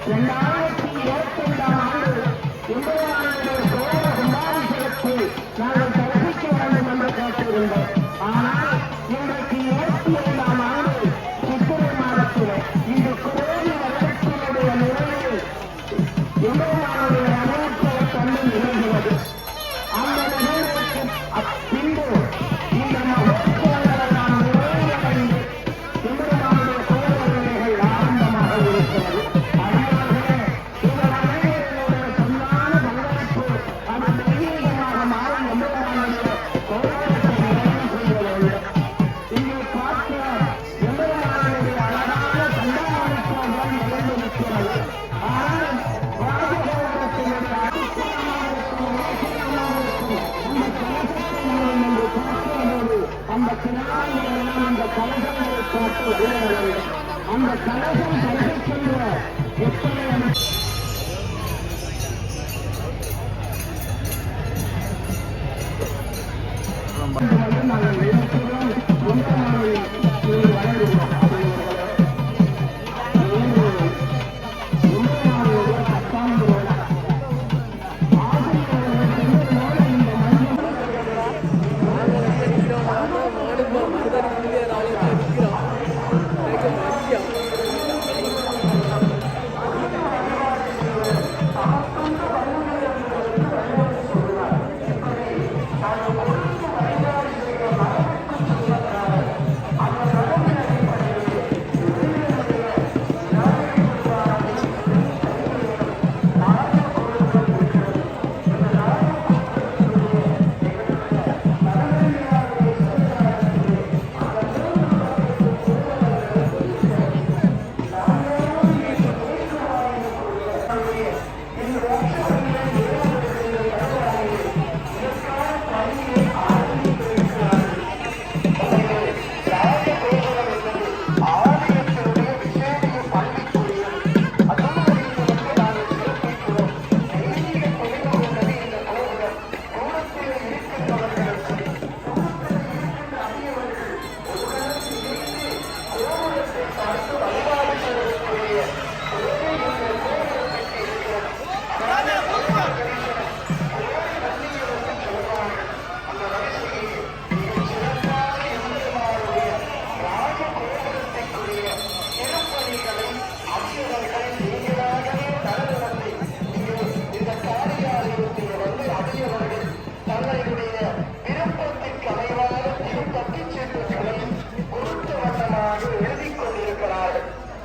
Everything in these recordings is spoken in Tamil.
2025 ஆண்டு இந்தியாவுடைய சோழ கும்பாபிஷேகத்தில் நாங்கள் தரிசிக்க வேண்டும் என்று கேட்டிருந்தோம். ஆனால் இன்றைக்கு 25ஆம் ஆண்டு சித்திரை மாதத்தில் இந்த கோடி வருடத்தினுடைய நிறைவில் எம்பெருமானுடைய ரதோற்சவ தன்மை நிகழ்கிறது. அந்த நிகழ்வுக்கு பின்பு இந்த மகோத்சவங்களான நிறைவடைந்து எம்பெருமானுடைய சோழர்கள் ஆரம்பமாக இருக்கிறது. அதனாலே இந்த மனிதர்களுடைய பொன்னான பங்களிப்பு அது தெய்வீகமாக மாறி எம்பெருமானுடைய சோழத்தை நிறைவு செய்ய வேண்டும். இங்கே பார்க்க எம்பெருமானுடைய அழகான கண்டாமணிக்காக நிகழ்ந்து நிற்கிறது. ஆனால் ராஜகோபுரத்தினுடைய அந்த கிணாரிகளெல்லாம் அந்த கலசங்களை காட்டு வருகிறது. அந்த கலசம் தரிசிக்கின்ற எத்தனை நாங்கள் நினைக்கிறோம்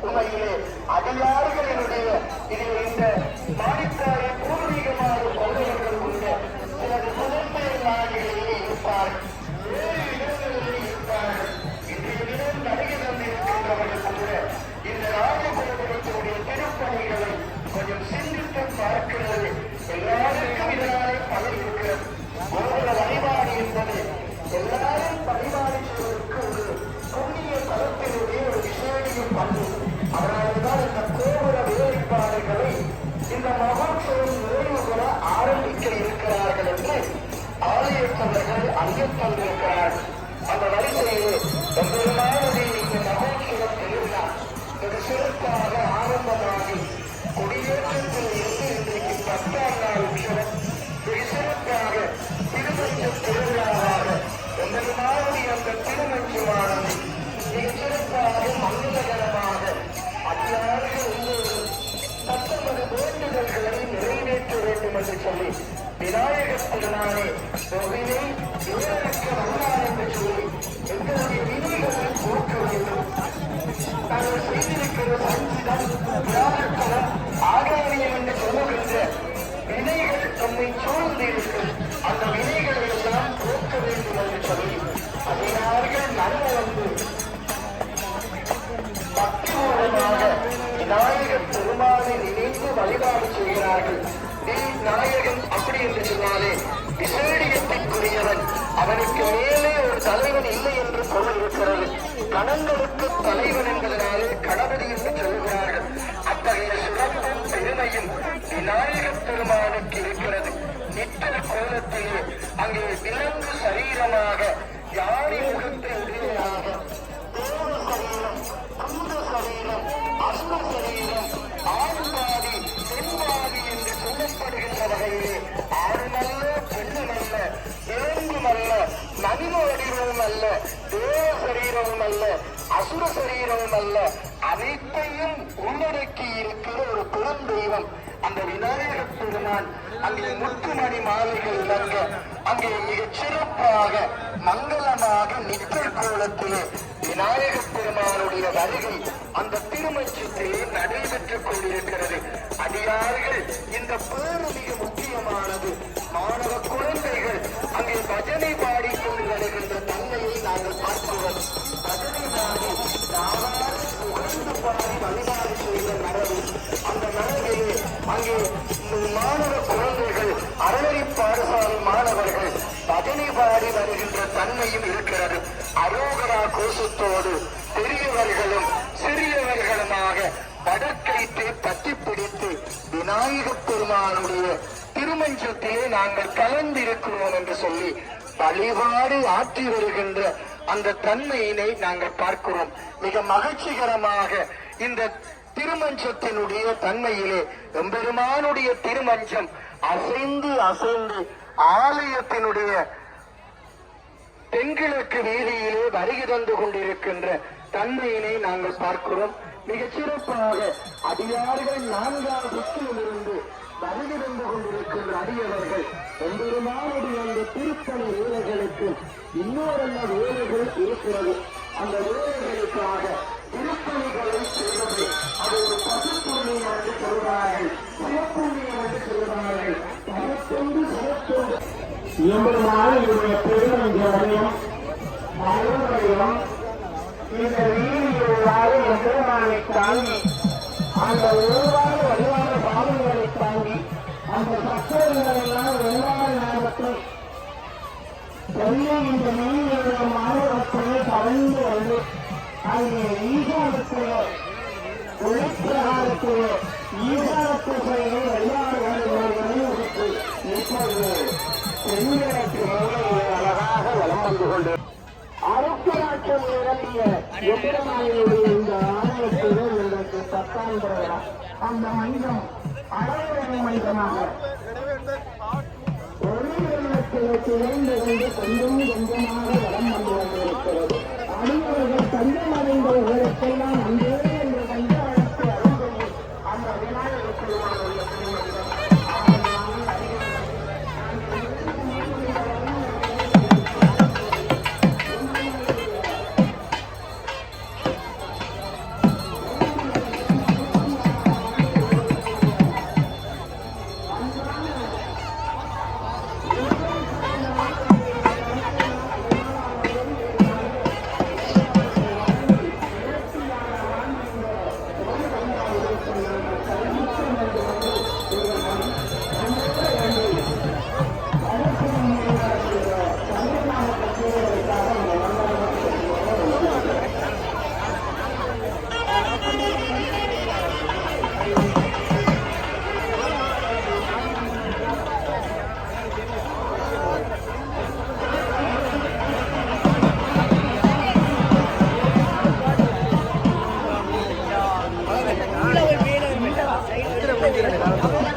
வளருவோம். அடியார்களினுடைய இந்த மாணிக்காயை பூர்வீகமாக கொண்டவர்கள் உள்ள சிலர் முதன்மை நாடுகளிலே இருப்பார்கள், வேறு இடங்களிலே இருப்பார்கள். இன்றைய தினம் நடிகை தந்திருக்கின்றவர்கள் கூட இந்த ராஜகோபுரத்தினுடைய திருப்பணிகளை கொஞ்சம் சிந்தித்து பார்க்கிறது. எல்லாருக்கும் இதனாலே பலன் இருக்கிறது. கோபுர வழிபாடு என்பது எல்லாரும் பரிமாறிச்சதற்கு ஒரு புண்ணிய தலத்தினுடைய ஒரு விசேஷம் பண்பு. அதனால்தான் இந்த கோபுர வேலைப்பாடுகளை இந்த மகோத்சவம் நிறைவு பெற ஆரம்பிக்க இருக்கிறார்கள் என்று ஆலயத்தவர்கள் அறியத்தந்திருக்கிறார்கள். அந்த வரிசையில் எம்பெருமானுடைய இந்த மகோத்சவம் திருவிழா ஒரு சிறப்பாக ஆரம்பமாகி கொடியேற்றத்தில் இருந்து இன்றைக்கு 10ஆம் நாள் உற்சவம் மிக சிறப்பாக திருமஞ்ச திருவிழாவாக எம்பெருமானுடைய அந்த திருமஞ்சமானது மிக சிறப்பாக மங்களகரமாக அடியார்கள் தத்தமது வேண்டுதல்களை நிறைவேற்ற வேண்டும் என்று சொல்லி விநாயகர் திருநாளே ரோகிணி இவருக்கு வந்தார் என்று சொல்லி எங்களுடைய விதிகளை போக்க வேண்டும். நாங்கள் செய்திருக்கிற சஞ்சிதம் வியாழக்கலம் ஆகாரியம் என்று சொல்லுகின்ற வினைகள் நம்மை சூழ்ந்து இருக்கும். அந்த வினைகளை எல்லாம் போக்க வேண்டும் என்று சொல்லி அதிகாரிகள் நலவந்து பக்திபூர்வமாக விநாயகர் பெருமானை நினைத்து வழிபாடு செய்கிறார்கள். நாயகன் அப்படி என்று சொன்னாலே விசேடியத்திற்குரியவன், அவனுக்கு மேலே ஒரு தலைவன் இல்லை என்று பொருள் இருக்கிறது. கணங்களுக்கு தலைவன் என்பதனாலே கணபதி என்று சொல்கிறார்கள். அத்தகைய சிறப்பும் பெருமையும் விநாயகர் பெருமானுக்கு இருக்கிறது. நித்திர கோலத்திலே அங்கே விலங்கு சரீரமாக யாரி முகத்தை உடையதாக தேவ சரீரம், குந்த சரீரம், அஸ்த சரீரம், ஆண்பால் சரீரம் அல்ல, அசுர சரீரம் அல்ல, அனைத்தையும் உள்ளடக்கி இருக்கிற ஒரு பெருந்தெய்வம் அந்த விநாயகப் பெருமான். அங்கே முத்துமணி மாலைகள் இறங்க, அங்கே மிகச் சிறப்பாக மங்களமாக நித்திய கோலத்திலே விநாயகப் பெருமானுடைய வருகை அந்த திருமஞ்சத்திலே நடைபெற்றுக் கொண்டிருக்கிறது. அடியார்கள் இந்த பேரு மிக முக்கியமானது. மாணவ குழந்தைகள் அங்கே பஜனை பாடிக்கொண்டு வருகின்ற தன்மையை நாங்கள் பார்க்கிறோம். பஜனை பாடி புகழ்ந்து பாடி வழிபாடு செய்த மரபு, அந்த மரபிலே அங்கே மாணவ குழந்தைகள் அறநெறி பாடசாலை மாணவர்கள் பஜனை பாடி வருகின்ற தன்மையும் இருக்கிறது. அரோகரா கோஷத்தோடு பெரியவர்களும் சிறியவர்களுமாக வடக்கைத்தை பற்றி பிடித்து விநாயகப் பெருமானுடைய திருமஞ்சத்திலே நாங்கள் கலந்திருக்கிறோம் என்று சொல்லி வழிபாடு ஆற்றி வருகின்ற அந்த தன்மையினை நாங்கள் பார்க்கிறோம். மிக மகிழ்ச்சிகரமாக இந்த திருமஞ்சத்தினுடைய தன்மையிலே எம்பெருமானுடைய திருமஞ்சம் அசைந்து அசைந்து ஆலயத்தினுடைய தென்கிழக்கு வீதியிலே வருகை தந்து கொண்டிருக்கின்ற தன்மையினை நாங்கள் பார்க்கிறோம். மிகச் சிறப்பாக அடியார்கள் 4ஆம் திக்கிலிருந்து வருகை தந்து கொண்டிருக்கின்ற அடியவர்கள் எம்பெருமானுடைய அந்த திருப்பணி வேலைகளுக்கு இன்னொரு வேலைகள் இருக்கிறது. அந்த வேலைகளுக்காக திருப்பணிகளை செய்வது அது ஒரு பசுப்புண்ணியம் என்று சொல்வார்கள், சிவப்புண்ணியம் என்று சொல்வார்கள். பகத்தொண்டு சிறத்தொண்டு எம்பெருமானுடைய பெருமஞ்சம் மனோதயம் இந்த வீதியில்லாத எம்பெருமானை தாங்கி அந்த உருவான வழிவான பாவங்களை தாங்கி அந்த பக்தர்கள் எல்லாம் வெள்ளாத நேரத்தை சொல்லி இந்த மீன்களுடைய மாணவர்களை கலந்து வந்து அங்கே ஈசானத்திலே உழைப்பிரகாரத்திலே ஈசானத்திலே வெள்ளாடுகளை வலியுறுத்தி இப்போது பெண்களுக்கு அழகாக வலம் வந்து கொண்டு அரசராட்சம் நிரம்பிய எதிரமாயினுடைய இந்த ஆலயத்திலே எங்களுக்கு 10ஆம் திருவிழா. அந்த மனிதம் அளவுடைய மனிதமாக ஒரு வெள்ளத்திலே திரைந்து கொண்டு கொஞ்சம் கொஞ்சமாக வலம் வந்து கொண்டிருக்கிறது. அடியவர்கள் தஞ்சம் அடைந்தவர்களுக்கெல்லாம் அங்கே என்று கண்டு அழைத்து அறிந்தது அந்த விநாயகர் பெருமானுடைய திருமணம். சைடு